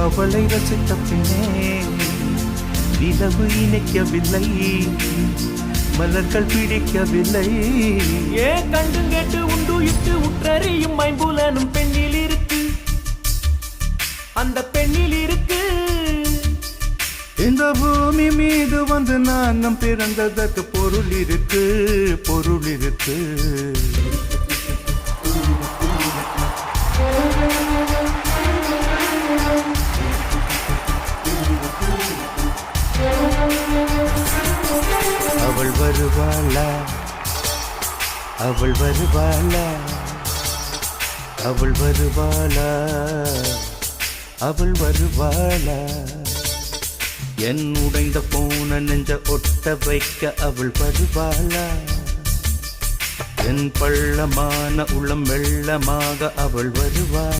அவளை ரசித்த பின்னே நிலவு இணைக்கவில்லை, மலர்கள் பிடிக்கவில்லை. ஏன் கண்டு கேட்டு உண்டு இட்டு உற்றறியும் ஐம்புலனும் பெண்ணில் இருக்கு, அந்த பெண்ணில் இருக்கு. இந்த பூமி மீது வந்து நானும் பிறந்ததற்கு பொருள் இருக்கு, பொருள் இருக்கு. அவள் வருவாளா, அவள் வருவாளா, அவள் வருவாளா, அவள் வருவாளா. என் உடைந்த போன நெஞ்ச ஒட்ட வைக்க அவள் வருவாளா, என் பள்ளமான உள்ளம் வெள்ளமாக அவள் வருவாள்.